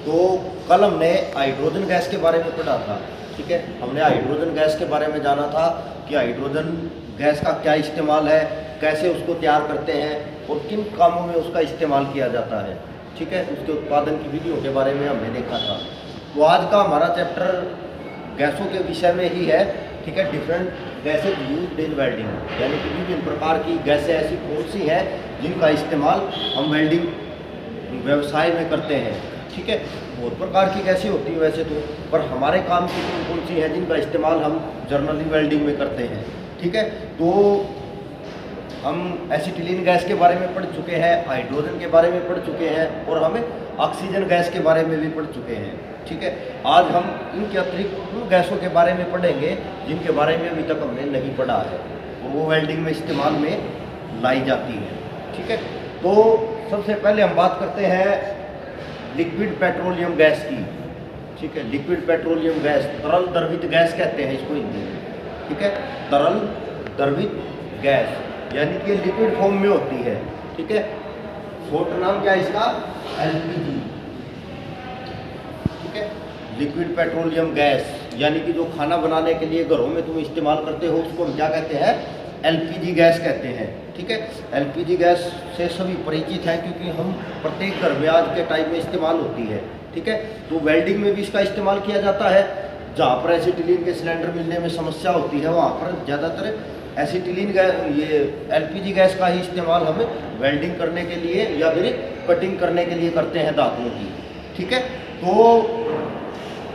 तो कल हमने हाइड्रोजन गैस के बारे में पढ़ा था, ठीक है। हमने हाइड्रोजन गैस के बारे में जाना था कि हाइड्रोजन गैस का क्या इस्तेमाल है, कैसे उसको तैयार करते हैं और किन कामों में उसका इस्तेमाल किया जाता है, ठीक है। उसके उत्पादन की विधियों के बारे में हमने देखा था। तो आज का हमारा चैप्टर गैसों के विषय में ही है, ठीक है। Different gases used in welding, यानी कि विभिन्न प्रकार की गैसें ऐसी कौन सी हैं जिनका इस्तेमाल हम वेल्डिंग व्यवसाय में करते हैं, ठीक है। बहुत प्रकार की गैसें होती हैं वैसे तो, पर हमारे काम की कौन सी हैं जिनका इस्तेमाल हम जनरली वेल्डिंग में करते हैं, ठीक है। तो हम एसिटिलीन गैस के बारे में पढ़ चुके हैं, हाइड्रोजन के बारे में पढ़ चुके हैं और हमें ऑक्सीजन गैस के बारे में भी पढ़ चुके हैं, ठीक है। आज हम इनके अतिरिक्त उन गैसों के बारे में पढ़ेंगे जिनके बारे में अभी तक हमने नहीं पढ़ा है और वो वेल्डिंग में इस्तेमाल में लाई जाती है, ठीक है। तो सबसे पहले हम बात करते हैं लिक्विड पेट्रोलियम गैस की, ठीक है। लिक्विड पेट्रोलियम गैस, तरल द्रवित गैस कहते हैं इसको हिंदी में, ठीक है। तरल द्रवित गैस यानी कि लिक्विड फॉर्म में होती है, ठीक है। शॉर्ट नाम क्या है इसका? एलपीजी, ठीक है। लिक्विड पेट्रोलियम गैस यानी कि जो खाना बनाने के लिए घरों में तुम इस्तेमाल करते हो उसको हम क्या कहते हैं? एलपीजी गैस कहते हैं, ठीक है। एलपीजी गैस से सभी परिचित हैं क्योंकि हम प्रत्येक घर में आज के टाइम में इस्तेमाल होती है, ठीक है। तो वेल्डिंग में भी इसका इस्तेमाल किया जाता है। जहाँ पर एसिटिलीन के सिलेंडर मिलने में समस्या होती है वहाँ पर ज़्यादातर एसिटिलीन गैस, ये एलपीजी गैस का ही इस्तेमाल हम वेल्डिंग करने के लिए या फिर कटिंग करने के लिए करते हैं धातुओं की, ठीक है। तो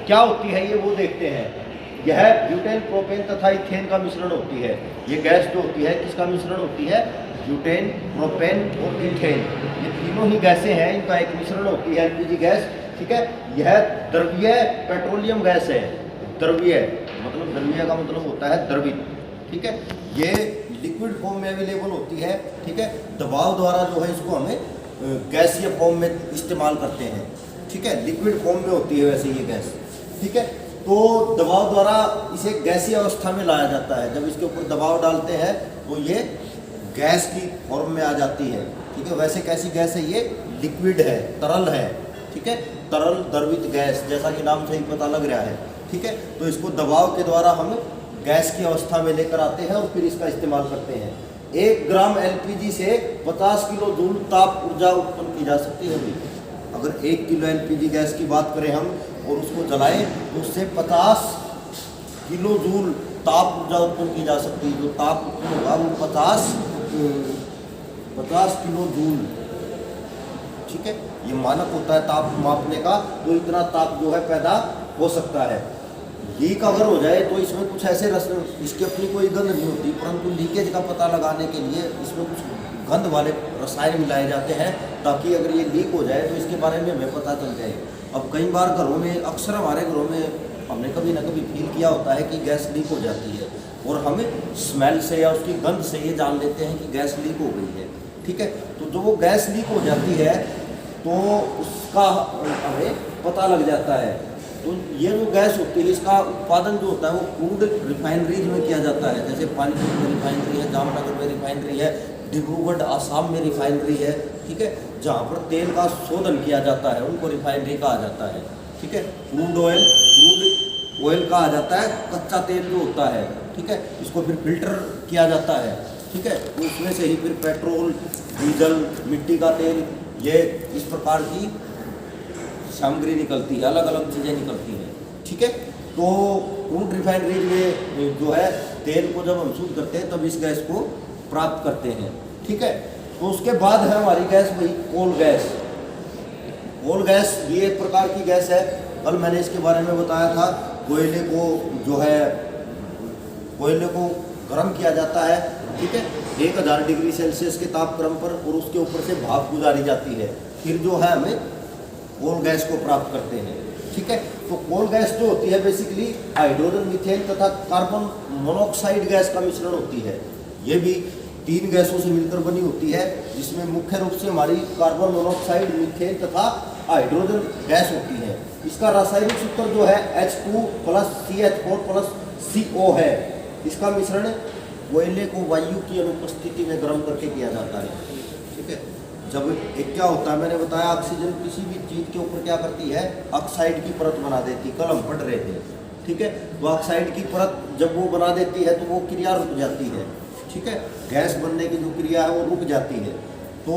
क्या होती है ये वो देखते हैं। यह ब्यूटेन, प्रोपेन तथा इथेन का मिश्रण होती है। ये गैस जो होती है किसका मिश्रण होती है? ब्यूटेन, प्रोपेन और इथेन, ये तीनों ही गैसें हैं, इनका एक मिश्रण होती है एलपीजी गैस, ठीक है। यह द्रवीय पेट्रोलियम गैस है। द्रवीय मतलब, द्रवीय का मतलब होता है द्रवित, ठीक है। ये लिक्विड फॉर्म में अवेलेबल होती है, ठीक है। दबाव द्वारा जो है इसको हमें गैसीय फॉर्म में इस्तेमाल करते हैं, ठीक है। लिक्विड फॉर्म में होती है वैसे ये गैस, ठीक है। तो दबाव द्वारा इसे गैसीय अवस्था में लाया जाता है। जब इसके ऊपर दबाव डालते हैं तो ये गैस की फॉर्म में आ जाती है, ठीक है। वैसे कैसी गैस है? ये लिक्विड है, तरल है, ठीक है। तरल द्रवित गैस, जैसा कि नाम से ही पता लग रहा है, ठीक है। तो इसको दबाव के द्वारा हम गैस की अवस्था में लेकर आते हैं और फिर इसका इस्तेमाल करते हैं। 1 ग्राम एलपीजी से 50 किलो जूल ताप ऊर्जा उत्पन्न की जा सकती है। अगर 1 किलो एलपीजी गैस की बात करें हम और उसको जलाएं तो उससे 50 किलो जूल ताप ऊर्जा उत्पन्न की जा सकती है। जो ताप उत्पन्न होगा वो 50 किलो जूल, ठीक है। ये मानक होता है ताप मापने का, तो इतना ताप जो है पैदा हो सकता है। लीक अगर हो जाए तो इसमें कुछ ऐसे इसकी अपनी कोई गंध नहीं होती, परंतु लीकेज का पता लगाने के लिए इसमें कुछ गंध वाले रसायन मिलाए जाते हैं ताकि अगर ये लीक हो जाए तो इसके बारे में हमें पता चल जाए। अब कई बार घरों में, अक्सर हमारे घरों में हमने कभी ना कभी फील किया होता है कि गैस लीक हो जाती है और हम स्मेल से या उसकी गंध से ये जान लेते हैं कि गैस लीक हो गई है, ठीक है। तो जो वो गैस लीक हो जाती है तो उसका हमें पता लग जाता है। तो ये जो गैस होती है इसका उत्पादन जो होता है वो क्रूड रिफाइनरीज में किया जाता है। जैसे पानीपत में रिफाइनरी है, जामनगर में रिफाइनरी है, डिब्रूगढ़ आसाम में रिफाइनरी है, ठीक है। जहाँ पर तेल का शोधन किया जाता है उनको रिफाइनरी कहा जाता है, ठीक है। क्रूड ऑयल कहा जाता है कच्चा तेल जो होता है, ठीक है। इसको फिर फिल्टर किया जाता है, ठीक है। तो उसमें से ही फिर पेट्रोल, डीजल, मिट्टी का तेल, ये इस प्रकार की सामग्री निकलती है, अलग अलग चीज़ें निकलती हैं, ठीक है। तो क्रूड रिफाइनरी में जो है तेल को जब हम शुद्ध करते हैं तब इस गैस को प्राप्त करते हैं, ठीक है। तो उसके बाद है हमारी गैस भाई कोल गैस। कोल गैस भी एक प्रकार की गैस है। कल मैंने इसके बारे में बताया था। कोयले को जो है कोयले को गर्म किया जाता है, ठीक है, 1000 डिग्री सेल्सियस के तापक्रम पर और उसके ऊपर से भाप गुजारी जाती है। फिर जो है हमें कोल गैस को प्राप्त करते हैं, ठीक है। तो कोल गैस जो होती है बेसिकली हाइड्रोजन, मीथेन तथा कार्बन मोनोऑक्साइड गैस का मिश्रण होती है। ये भी 3 गैसों से मिलकर बनी होती है जिसमें मुख्य रूप से हमारी कार्बन मोनोऑक्साइड, मीथेन तथा हाइड्रोजन गैस होती है। इसका रासायनिक सूत्र जो है H2 + CH4 + CO है। इसका मिश्रण कोयले को वायु की अनुपस्थिति में गर्म करके किया जाता है, ठीक है। जब एक क्या होता है, मैंने बताया ऑक्सीजन किसी भी चीज़ के ऊपर क्या करती है, ऑक्साइड की परत बना देती है। कल हम पढ़ रहे थे, ठीक है। तो ऑक्साइड की परत जब वो बना देती है तो वो क्रिया रुक जाती है, ठीक है। गैस बनने की जो क्रिया है वो रुक जाती है। तो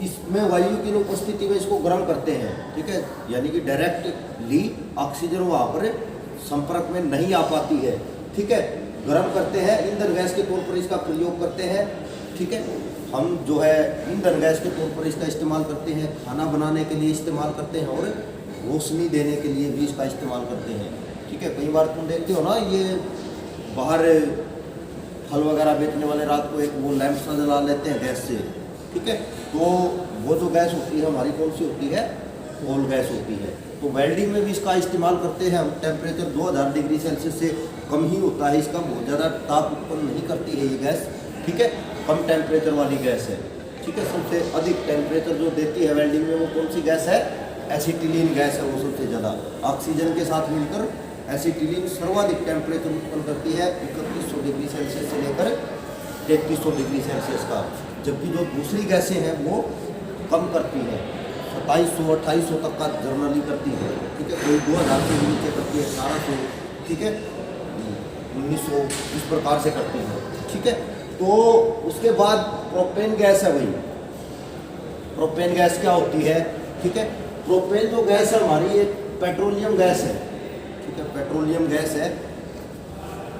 इसमें वायु की उपस्थिति में इसको गर्म करते हैं, ठीक है। यानी कि डायरेक्टली ऑक्सीजन वहाँ पर संपर्क में नहीं आ पाती है, ठीक है। गर्म करते हैं, ईंधन गैस के तौर पर इसका प्रयोग करते हैं, ठीक है। हम जो है ईंधन गैस के तौर पर इसका इस्तेमाल करते हैं, खाना बनाने के लिए इस्तेमाल करते हैं और रोशनी देने के लिए भी इसका इस्तेमाल करते हैं, ठीक है। कई बार तुम देखते हो ना, ये बाहर फल वगैरह बेचने वाले रात को एक वो लैंप सा जला लेते हैं गैस से, ठीक है। तो वो जो गैस होती है हमारी कौन सी होती है, कोल गैस होती है। तो वेल्डिंग में भी इसका इस्तेमाल करते हैं हम। टेम्परेचर 2000 डिग्री सेल्सियस से कम ही होता है इसका, बहुत ज़्यादा ताप उत्पन्न नहीं करती है ये गैस, ठीक है। कम टेम्परेचर वाली गैस है, ठीक है। सबसे अधिक टेम्परेचर जो देती है वेल्डिंग में वो कौन सी गैस है, एसिटिलीन गैस है, वो सबसे ज़्यादा। ऑक्सीजन के साथ मिलकर एसिटिलीन सर्वाधिक टेम्परेचर उत्पन्न करती है, 3100 डिग्री सेल्सियस से लेकर 3300 डिग्री सेल्सियस का। जबकि जो दूसरी गैसें हैं वो कम करती हैं, 2700-2800 तक का जर्नली करती है, ठीक है। कोई 2000 से नीचे करती है, 1800, ठीक है, 1900, इस प्रकार से करती है, ठीक है। तो उसके बाद प्रोपेन गैस है भाई। प्रोपेन गैस क्या होती है, ठीक है। प्रोपेन जो गैस है हमारी एक पेट्रोलियम गैस है, ठीक है। पेट्रोलियम गैस है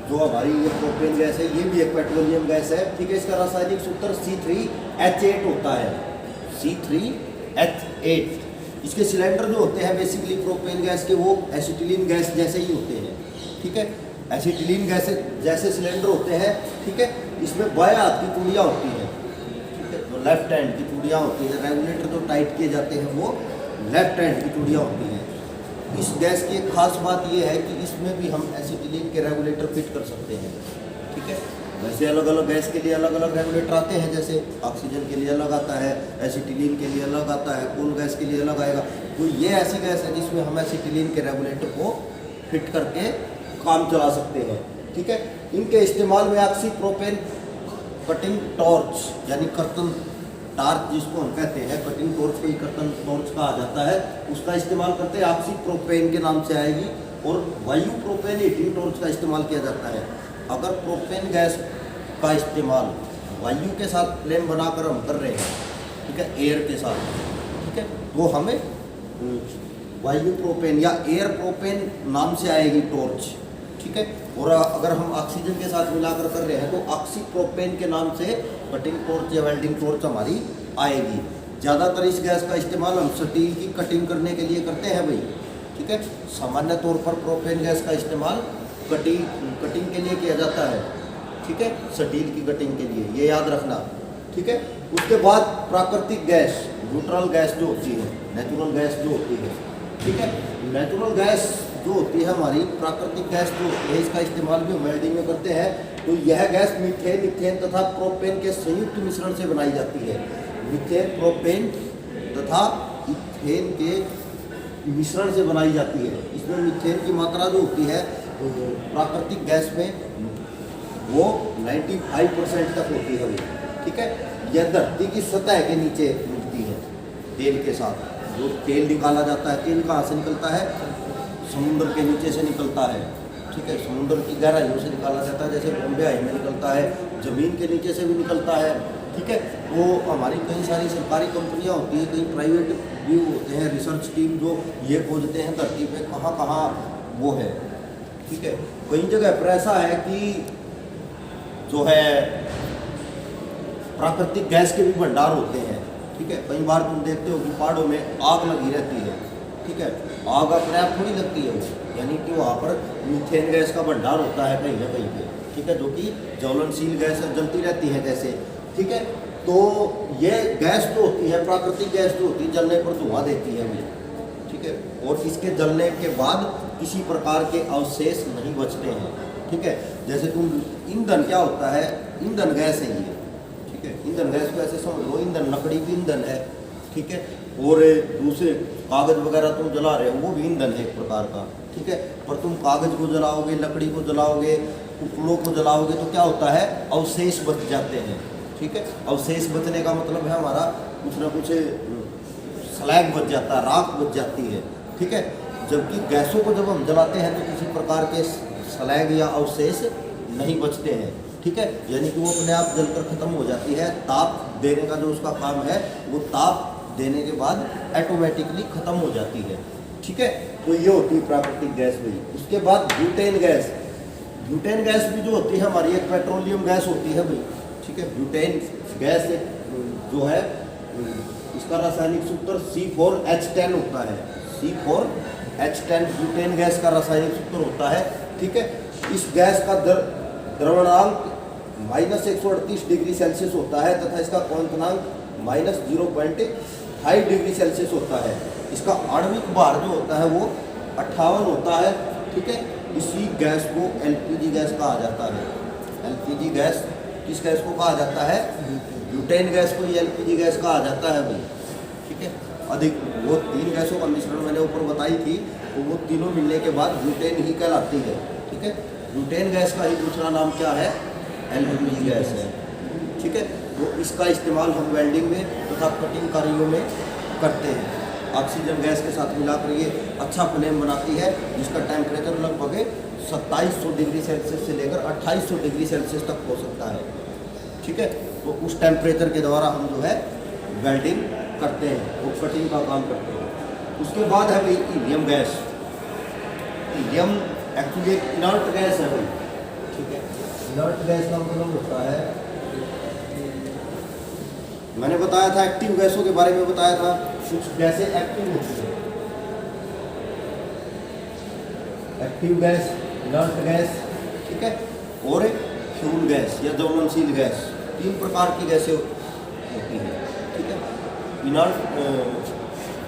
जो हमारी ये प्रोपेन गैस है, ये भी एक पेट्रोलियम गैस है, ठीक है। इसका रासायनिक सूत्र C3H8 होता है, C3H8। इसके सिलेंडर जो होते हैं बेसिकली प्रोपेन गैस के वो एसिटिलीन गैस जैसे ही होते हैं, ठीक है। एसिटिलीन गैस जैसे सिलेंडर होते हैं, ठीक है। इसमें बाएं हाथ की चूड़ियाँ होती हैं, ठीक है। जो लेफ्ट हैंड की चूड़ियाँ होती हैं, रेगुलेटर जो टाइट किए जाते हैं वो लेफ्ट हैंड की चूड़ियाँ होती हैं। इस गैस की एक खास बात यह है कि इसमें भी हम एसिटिलीन के रेगुलेटर फिट कर सकते हैं, ठीक है। वैसे अलग अलग गैस के लिए अलग अलग रेगुलेटर आते हैं, जैसे ऑक्सीजन के लिए अलग आता है, एसिटिलीन के लिए अलग आता है, कोल गैस के लिए अलग आएगा। तो ये ऐसी गैस है जिसमें हम एसिटिलीन के रेगुलेटर को फिट करके काम चला सकते हैं, ठीक है। इनके इस्तेमाल में ऑक्सी प्रोपेन कटिंग टॉर्च यानी कर्तन टार्च जिसको हम कहते हैं, कटिंग टॉर्च को ही कर्तन टॉर्च कहा जाता है, उसका इस्तेमाल करते हैं। ऑक्सी प्रोपेन के नाम से आएगी। और वायु प्रोपेन हीटिंग टॉर्च का इस्तेमाल किया जाता है। अगर प्रोपेन गैस का इस्तेमाल वायु के साथ फ्लेम बनाकर हम कर रहे हैं, ठीक है, एयर के साथ, ठीक है, तो हमें वायु प्रोपेन या एयर प्रोपेन नाम से आएगी टॉर्च, ठीक है। और अगर हम ऑक्सीजन के साथ मिलाकर कर रहे हैं तो ऑक्सी प्रोपेन के नाम से कटिंग टॉर्च या वेल्डिंग टॉर्च हमारी आएगी। ज़्यादातर इस गैस का इस्तेमाल हम स्टील की कटिंग करने के लिए करते हैं भाई, ठीक है। सामान्य तौर पर प्रोपेन गैस का इस्तेमाल कटिंग के लिए किया जाता है, ठीक है, स्टील की कटिंग के लिए, ये याद रखना, ठीक है। उसके बाद प्राकृतिक गैस, न्यूट्रल गैस जो होती है, नेचुरल गैस जो होती है, ठीक है। नेचुरल गैस जो होती है हमारी, प्राकृतिक गैस जो होती है, इसका इस्तेमाल भी हम वेल्डिंग में करते हैं। तो यह गैस मीथेन, इथेन तथा प्रोपेन के संयुक्त मिश्रण से बनाई जाती है। मीथेन, प्रोपेन तथा इथेन के मिश्रण से बनाई जाती है। इसमें मीथेन की मात्रा जो होती है प्राकृतिक गैस में वो 95% तक होती है, ठीक है। यह धरती की सतह के नीचे मिलती है तेल के साथ। जो तेल निकाला जाता है, तेल कहाँ से निकलता है, समुद्र के नीचे से निकलता है, ठीक है। समुद्र की गहराइयों से निकाला जाता है, जैसे बॉम्बे हाई में निकलता है, ज़मीन के नीचे से भी निकलता है, ठीक है। वो हमारी कई सारी सरकारी कंपनियां होती हैं, कई प्राइवेट भी होते हैं, रिसर्च टीम जो ये खोजते हैं धरती पे कहाँ कहाँ वो है, ठीक है। कई जगह पर ऐसा है कि जो है प्राकृतिक गैस के भी भंडार होते हैं, ठीक है। कई बार तुम देखते हो कि पहाड़ों में आग लगी रहती है, ठीक है। आग अपने आप थोड़ी लगती है वो, यानी कि वहाँ पर मीथेन गैस का भंडार होता है कहीं ना कहीं पे, ठीक है, जो कि ज्वलनशील गैस जलती रहती है जैसे, ठीक है। तो ये गैस जो होती है, प्राकृतिक गैस जो होती है, जलने पर धुआं देती है हमें, ठीक है। और इसके जलने के बाद किसी प्रकार के अवशेष नहीं बचते हैं, ठीक है। जैसे तुम ईंधन क्या होता है, ईंधन गैस है ये, ठीक है। ईंधन गैस को ऐसे समझ लो, ईंधन लकड़ी भी ईंधन है, ठीक है। और दूसरे कागज़ वगैरह तुम जला रहे हो वो भी ईंधन है एक प्रकार का, ठीक है। पर तुम कागज़ को जलाओगे, लकड़ी को जलाओगे, उपलों को जलाओगे तो क्या होता है, अवशेष बच जाते हैं, ठीक है। अवशेष बचने का मतलब है हमारा कुछ ना कुछ स्लैग बच जाता है, राख बच जाती है, ठीक है। जबकि गैसों को जब हम जलाते हैं तो किसी प्रकार के स्लैग या अवशेष नहीं बचते हैं, ठीक है। यानी कि वो अपने आप जलकर खत्म हो जाती है। ताप देने का जो उसका काम है वो ताप देने के बाद ऑटोमेटिकली खत्म हो जाती है, ठीक है। तो ये होती है प्राकृतिक गैस भाई। उसके बाद ब्यूटेन गैस। ब्यूटेन गैस भी जो होती है हमारी एक पेट्रोलियम गैस होती है भाई, ठीक है। ब्यूटेन गैस जो है इसका रासायनिक सूत्र C4H10 होता है। C4H10 ब्यूटेन गैस का रासायनिक सूत्र होता है, ठीक है। इस गैस का द्रवणांक -138 डिग्री सेल्सियस होता है तथा इसका क्वथनांक -0.5 डिग्री सेल्सियस होता है। इसका आणविक भार जो होता है वो 58 होता है, ठीक है। इसी गैस को LPG गैस कहा जाता है। LPG गैस किस गैस को कहा जाता है? ब्यूटेन गैस को ही LPG गैस कहा जाता है भाई, ठीक है। अधिक वो 3 गैसों का मिश्रण मैंने ऊपर बताई थी, तो वो तीनों मिलने के बाद ब्यूटेन ही कहलाती है, ठीक है। ब्यूटेन गैस का ही दूसरा नाम क्या है? LPG गैस है, ठीक है। तो इसका इस्तेमाल हम वेल्डिंग में तथा कटिंग कार्यों में करते हैं। ऑक्सीजन गैस के साथ मिलाकर ये अच्छा फ्लेम बनाती है, जिसका टेम्परेचर लगभग 2700 डिग्री सेल्सियस से लेकर 2800 डिग्री सेल्सियस तक हो सकता है, ठीक है। तो उस टेम्परेचर के द्वारा हम जो है वेल्डिंग करते हैं, वो कटिंग का काम करते हैं। उसके बाद है भाई हीलियम गैस। हीलियम एक्चुअली एक इनर्ट गैस है भाई, ठीक है। इनर्ट गैस का मतलब होता है, मैंने बताया था एक्टिव गैसों के बारे में बताया था, कुछ गैसें एक्टिव होती है। एक्टिव गैस, इनर्ट गैस, ठीक है, और फ्यूल गैस या ज्वलनशील गैस, 3 प्रकार की गैसें होती हैं, ठीक है। इनर्ट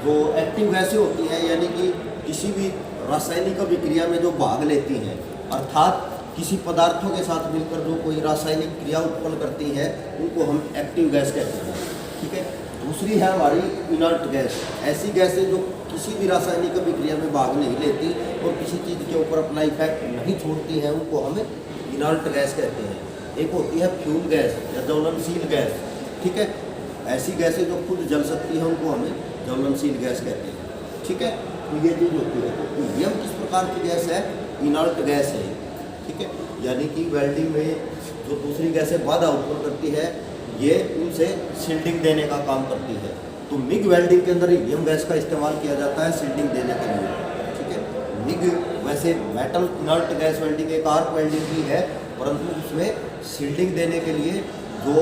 जो एक्टिव गैसें होती हैं यानी कि किसी भी रासायनिक अभिक्रिया में जो भाग लेती हैं, अर्थात किसी पदार्थों के साथ मिलकर जो कोई रासायनिक क्रिया उत्पन्न करती है, उनको हम एक्टिव गैस कहते हैं, ठीक है। दूसरी है हमारी इनर्ट गैस। ऐसी गैसें जो किसी भी रासायनिक अभिक्रिया में भाग नहीं लेती और किसी चीज़ के ऊपर अपना इफेक्ट नहीं छोड़ती हैं, उनको हम इनर्ट गैस कहते हैं। एक होती है फ्यूल गैस या ज्वलनशील गैस, ठीक है। ऐसी गैसें जो खुद जल सकती हैं उनको हमें ज्वलनशील गैस कहते हैं, ठीक है। तो ये चीज़ होती है। तो हीलियम किस प्रकार की गैस है? इनर्ट गैस है, ठीक है। यानी कि वेल्डिंग में जो दूसरी गैसें बाधा उत्पन्न करती है, ये उनसे शील्डिंग देने का काम करती है। तो मिग वेल्डिंग के अंदर हीलियम गैस का इस्तेमाल किया जाता है शील्डिंग देने के लिए, ठीक है। मिग वैसे मेटल इनर्ट गैस वेल्डिंग एक आर्क वेल्डिंग भी है, परंतु उसमें शील्डिंग देने के लिए जो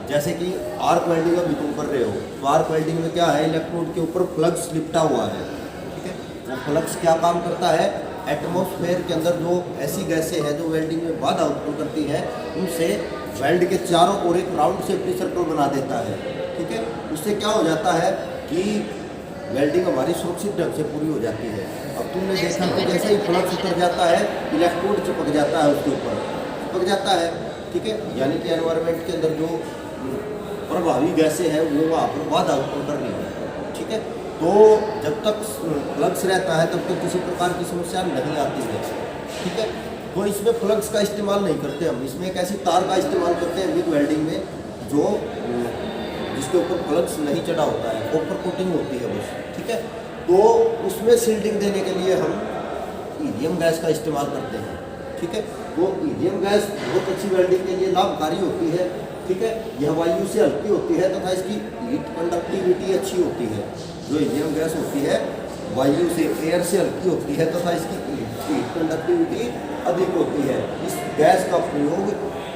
जैसे कि आर्क वेल्डिंग अभी तुम कर रहे हो, तो आर्क वेल्डिंग में क्या है? इलेक्ट्रोड के ऊपर फ्लक्स लिपटा हुआ है, ठीक है। वो फ्लक्स क्या काम करता है? एटमॉस्फेयर के अंदर जो ऐसी गैसें हैं जो वेल्डिंग में बाधा उत्पन्न करती है, उनसे वेल्ड के चारों ओर एक राउंड सेफ्टी सर्कल बना देता है, ठीक है। उससे क्या हो जाता है कि वेल्डिंग हमारी सुरक्षित ढंग से पूरी हो जाती है। अब तुमने देखा कि जैसे ही फ्लक्स उतर जाता है, इलेक्ट्रोड चिपक जाता है, उसके ऊपर चिपक जाता है, ठीक है। यानी कि एनवायरनमेंट के अंदर जो प्रभावी गैसें हैं वो वहाँ पर बाधा उत्पन्न कर रही है, ठीक है। तो जब तक फ्लक्स रहता है तब तक किसी प्रकार की समस्या नहीं आती है, ठीक है। तो इसमें फ्लक्स का इस्तेमाल नहीं करते हम, इसमें एक ऐसी तार का इस्तेमाल करते हैं मिग वेल्डिंग में जो जिसके ऊपर फ्लक्स नहीं चढ़ा होता है, कॉपर कोटिंग होती है बस, ठीक है। तो उसमें शील्डिंग देने के लिए हम हीलियम गैस का इस्तेमाल करते हैं, ठीक है। तो हीलियम गैस बहुत अच्छी वेल्डिंग के लिए लाभकारी होती है, ठीक है। यह वायु से हल्की होती है तथा इसकी हीट कंडक्टिविटी अच्छी होती है। जो हीलियम गैस होती है वायु से, एयर से हल्की होती है तथा इसकी हीट कंडक्टिविटी अधिक होती है। इस गैस का प्रयोग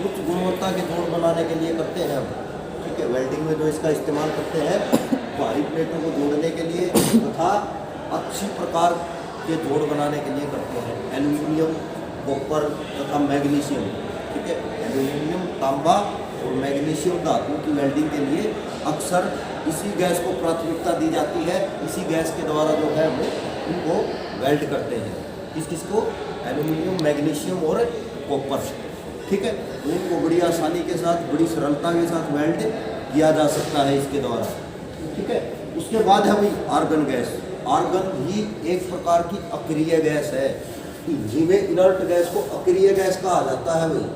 उच्च गुणवत्ता के जोड़ बनाने के लिए करते हैं हम, ठीक है। वेल्डिंग में जो इसका इस्तेमाल करते हैं भारी प्लेटों को जोड़ने के लिए तथा अच्छी प्रकार के जोड़ बनाने के लिए करते हैं। एल्यूमिनियम, कॉपर तथा मैग्नीशियम, ठीक है। एल्यूमिनियम, तांबा और मैग्नीशियम धातु की वेल्डिंग के लिए अक्सर इसी गैस को प्राथमिकता दी जाती है। इसी गैस के द्वारा जो है वो उनको वेल्ड करते हैं। किस किस को? एल्यूमिनियम, मैग्नीशियम और कॉपर, ठीक है। तो इनको बड़ी आसानी के साथ, बड़ी सरलता के साथ वेल्ड किया जा सकता है इसके द्वारा, ठीक है। उसके बाद है भाई आर्गन गैस। आर्गन भी एक प्रकार की अक्रिय गैस है। जिसमें इनर्ट गैस को अक्रिय गैस कहा जाता है भाई,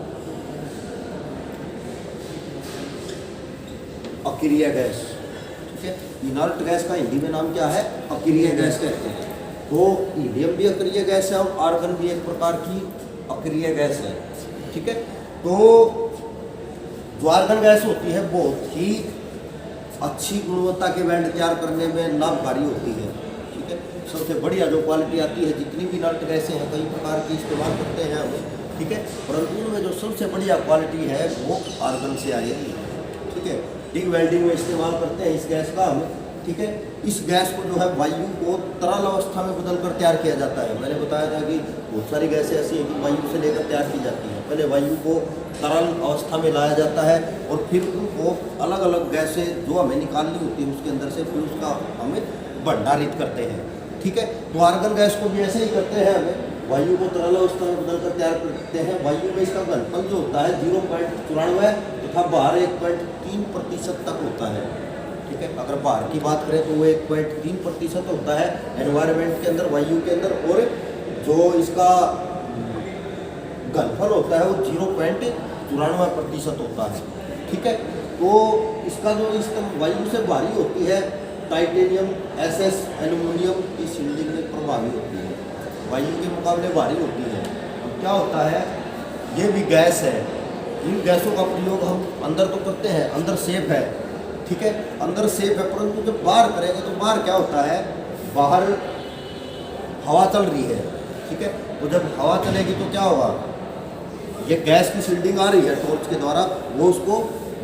अक्रिय गैस, ठीक है। इनर्ट गैस का हिंदी में नाम क्या है? अक्रिय गैस कहते हैं। तो हीलियम भी अक्रिय गैस है और आर्गन भी एक प्रकार की अक्रिय गैस है, ठीक है। तो जो आर्गन गैस होती है बहुत ही अच्छी गुणवत्ता के बैंड तैयार करने में लाभकारी होती है, ठीक है। सबसे बढ़िया जो क्वालिटी आती है, जितनी भी इनर्ट गैसें हैं कई प्रकार की इस्तेमाल करते हैं हम, ठीक है, परंतु उनमें जो सबसे बढ़िया क्वालिटी है वो आर्गन से आएगी, ठीक है। टिग वेल्डिंग में इस्तेमाल करते हैं इस गैस का हम, ठीक है। इस गैस को जो है वायु को तरल अवस्था में बदलकर तैयार किया जाता है। मैंने बताया था कि बहुत सारी गैसें ऐसी हैं कि वायु से लेकर तैयार की जाती हैं। पहले वायु को तरल अवस्था में लाया जाता है और फिर उनको अलग अलग गैसें जो हमें निकालनी होती है उसके अंदर से फिर उसका हमें भंडारित करते हैं, ठीक है। तो आर्गन गैस को भी ऐसे ही करते हैं, हमें वायु को तरल अवस्था में बदलकर तैयार करते हैं। वायु में इसका घनफल जो होता है 0.94 तथा बाहर 1.3% तक होता है, ठीक है। अगर बाहर की बात करें तो वो 1.3% होता है एनवायरनमेंट के अंदर, वायु के अंदर, और जो इसका घनफल होता है वो 0.94% होता है, ठीक है। तो इसका जो इस वायु से भारी होती है टाइटेनियम, SS, एल्यूमिनियम की शील्डिंग में प्रभावी होती है, वायु के मुकाबले भारी होती है। अब क्या होता है, ये भी गैस है, इन गैसों का प्रयोग हम अंदर तो करते हैं, अंदर सेफ है, ठीक है, अंदर सेफ है, परंतु जब बाहर करेंगे तो बाहर क्या होता है, बाहर हवा चल रही है, ठीक है। तो जब हवा चलेगी तो क्या होगा, ये गैस की शील्डिंग आ रही है टॉर्च के द्वारा, वो उसको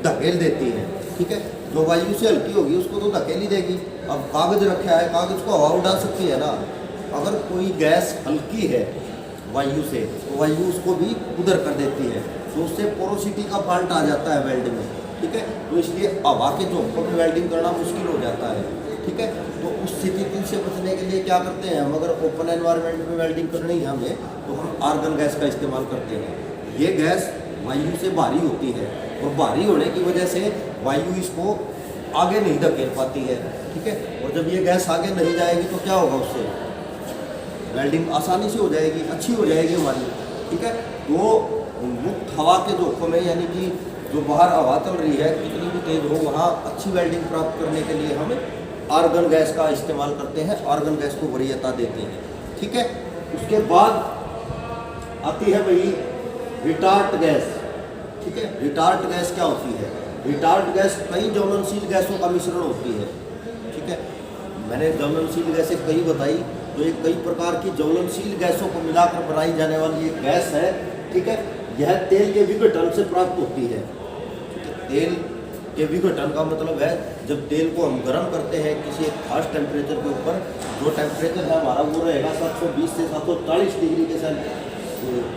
धकेल देती है, ठीक है। जो वायु से हल्की होगी उसको तो धकेल ही देगी। अब कागज रखा है, कागज को हवा उड़ा सकती है ना। अगर कोई गैस हल्की है वायु से तो वायु उसको भी उधर कर देती है, तो उससे पोरोसिटी का फॉल्ट आ जाता है वेल्ड में, ठीक है। तो इसलिए हवा के झोंकों में वेल्डिंग करना मुश्किल हो जाता है, ठीक है। तो उस स्थिति से बचने के लिए क्या करते हैं हम, अगर ओपन एनवायरनमेंट में वेल्डिंग करनी है हमें तो हम आर्गन गैस का इस्तेमाल करते हैं। ये गैस वायु से भारी होती है और भारी होने की वजह से वायु इसको आगे नहीं धकेल पाती है, ठीक है। और जब ये गैस आगे नहीं जाएगी तो क्या होगा, उससे वेल्डिंग आसानी से हो जाएगी, अच्छी हो जाएगी हमारी, ठीक है। तो मुक्त हवा के झोंकों में, यानी कि जो बाहर हवा चल रही है कितनी भी तेज हो, वहाँ अच्छी वेल्डिंग प्राप्त करने के लिए हम आर्गन गैस का इस्तेमाल करते हैं, आर्गन गैस को वरीयता देते हैं, ठीक है। उसके बाद आती है वही रिटार्ट गैस, ठीक है। रिटार्ट गैस क्या होती है, रिटार्ट गैस कई ज्वलनशील गैसों का मिश्रण होती है, ठीक है। मैंने ज्वलनशील गैसें कई बताई, तो ये कई प्रकार की ज्वलनशील गैसों को मिलाकर बनाई जाने वाली एक गैस है, ठीक है। यह तेल के विघटन से प्राप्त होती है, तेल के विघटन का मतलब है जब तेल को हम गर्म करते हैं किसी एक खास टेम्परेचर के ऊपर, जो टेम्परेचर है हमारा वो रहेगा 720 से 740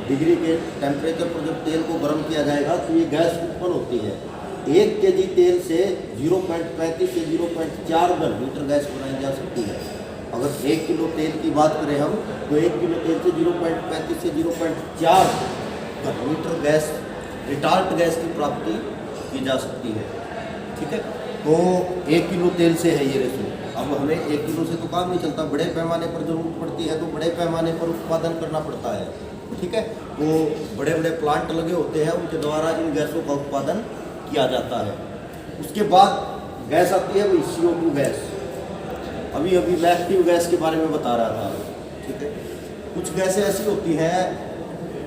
डिग्री के टेम्परेचर पर जब तेल को गर्म किया जाएगा तो ये गैस उत्पन्न होती है। 1 kg तेल से 0.35 से 0.4 घन लीटर गैस बनाई जा सकती है। अगर 1 किलो तेल की बात करें हम तो 1 किलो तेल से 0.35 से 0.4 घन लीटर गैस, रिटार्ट गैस की प्राप्ति की जा सकती है, ठीक है। तो 1 किलो तेल से है ये रेशो। अब हमें 1 किलो से तो काम नहीं चलता, बड़े पैमाने पर जरूरत पड़ती है तो बड़े पैमाने पर उत्पादन करना पड़ता है, ठीक है। तो बड़े बड़े प्लांट लगे होते हैं, उनके द्वारा इन गैसों का उत्पादन किया जाता है। उसके बाद गैस आती है वही CO2 गैस। अभी अभी मैं एक्टिव गैस के बारे में बता रहा था, ठीक है। कुछ गैसें ऐसी होती हैं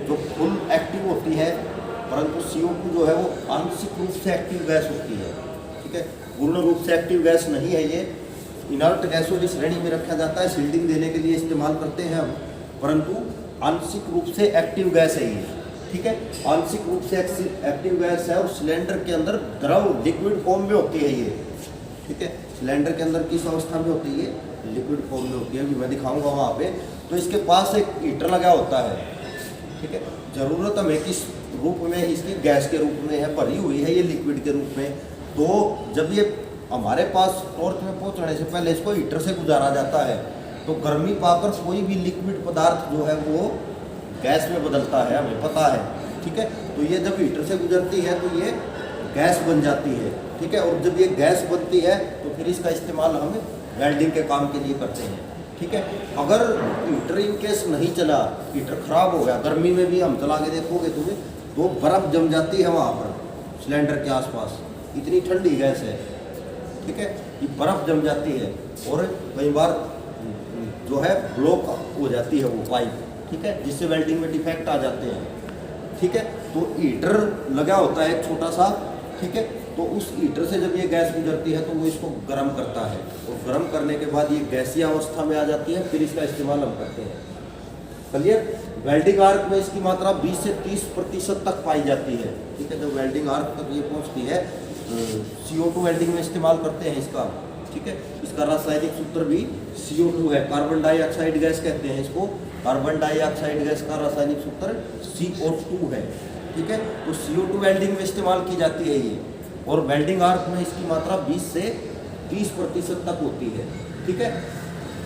जो फुल एक्टिव होती है, परंतु CO2 जो है वो आंशिक रूप से एक्टिव गैस होती है, ठीक है। पूर्ण रूप से एक्टिव गैस नहीं है ये, इनर्ट गैसों की श्रेणी में रखा जाता है, शील्डिंग देने के लिए इस्तेमाल करते हैं हम, परंतु आंशिक रूप से एक्टिव गैस है ये, ठीक है। आंशिक रूप से एक्टिव गैस है और सिलेंडर के अंदर द्रव लिक्विड फॉर्म में होती है ये, ठीक है। सिलेंडर के अंदर किस अवस्था में होती है, लिक्विड फॉर्म में होती है, अभी मैं दिखाऊंगा वहाँ पे। तो इसके पास एक हीटर लगा होता है, ठीक है। ज़रूरत हमें किस रूप में, इसकी गैस के रूप में है, भरी हुई है ये लिक्विड के रूप में। तो जब ये हमारे पास टॉर्च में पहुँचने से पहले इसको हीटर से गुजारा जाता है, तो गर्मी पाकर कोई भी लिक्विड पदार्थ जो है वो गैस में बदलता है, हमें पता है, ठीक है। तो ये जब हीटर से गुजरती है तो ये गैस बन जाती है, ठीक है। और जब ये गैस बनती है तो फिर इसका इस्तेमाल हम वेल्डिंग के काम के लिए करते हैं, ठीक है। अगर हीटर इन केस नहीं चला, हीटर ख़राब हो गया, गर्मी में भी हम चला के देखोगे तुम्हें तो बर्फ़ जम जाती है वहाँ पर सिलेंडर के आसपास, इतनी ठंडी गैस है, ठीक है। कि बर्फ़ जम जाती है और कई बार जो है ब्लॉक हो जाती है वो पाइप, ठीक है, जिससे वेल्डिंग में डिफेक्ट आ जाते हैं, ठीक है। तो हीटर लगा होता है एक छोटा सा, ठीक है, तो उस हीटर से जब ये गैस गुजरती है तो वो इसको गर्म करता है और गर्म करने के बाद ये गैसीय अवस्था में आ जाती है, फिर इसका इस्तेमाल हम करते हैं। क्लियर। वेल्डिंग आर्क में इसकी मात्रा 20 से 30% तक पाई जाती है, ठीक है। जब वेल्डिंग आर्क तक ये पहुंचती है, CO2 वेल्डिंग में इस्तेमाल करते हैं इसका, ठीक है। इसका रासायनिक सूत्र भी CO2 है, कार्बन डाइऑक्साइड गैस कहते हैं इसको। कार्बन डाइऑक्साइड गैस का रासायनिक सूत्र CO2 है, ठीक है। तो CO2 वेल्डिंग में इस्तेमाल की जाती है ये, और वेल्डिंग आर्क में इसकी मात्रा 20 से 30% तक होती है, ठीक है।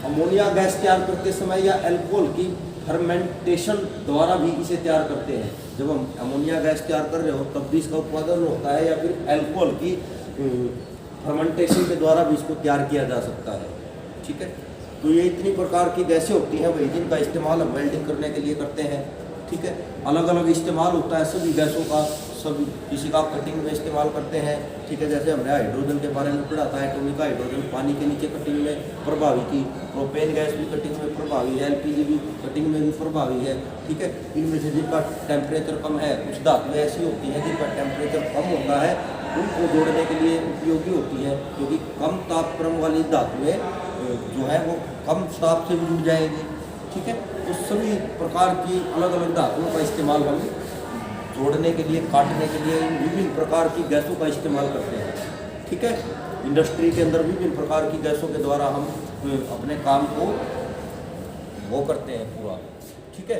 अमोनिया गैस तैयार करते समय या अल्कोहल की फर्मेंटेशन द्वारा भी इसे तैयार करते हैं। जब हम अमोनिया गैस तैयार कर रहे हो तब भी इसका उत्पादन होता है, या फिर अल्कोहल की फर्मेंटेशन के द्वारा भी इसको तैयार किया जा सकता है, ठीक है। तो ये इतनी प्रकार की गैसें होती हैं भाई जिनका इस्तेमाल हम वेल्डिंग करने के लिए करते हैं, ठीक है। अलग अलग इस्तेमाल होता है सभी गैसों का, सब किसी का कटिंग में इस्तेमाल करते हैं, ठीक है। जैसे हमने हाइड्रोजन के बारे में पढ़ा था, एटॉमिक हाइड्रोजन पानी के नीचे कटिंग में प्रभावी थी, प्रोपेन गैस भी कटिंग में प्रभावी है, LPG भी कटिंग में भी प्रभावी है, ठीक है। इनमें से जिनका टेम्परेचर कम है, कुछ धातुएं ऐसी होती हैं जिनका टेम्परेचर कम होता है, उनको जोड़ने के लिए उपयोगी होती है, क्योंकि कम तापक्रम वाली धातुएं जो है वो कम ताप से भी जुड़ जाएगी, ठीक है। तो सभी प्रकार की अलग अलग धातुओं का इस्तेमाल हम जोड़ने के लिए, काटने के लिए विभिन्न प्रकार की गैसों का इस्तेमाल करते हैं, ठीक है। इंडस्ट्री के अंदर विभिन्न प्रकार की गैसों के द्वारा हम अपने काम को वो करते हैं पूरा, ठीक है।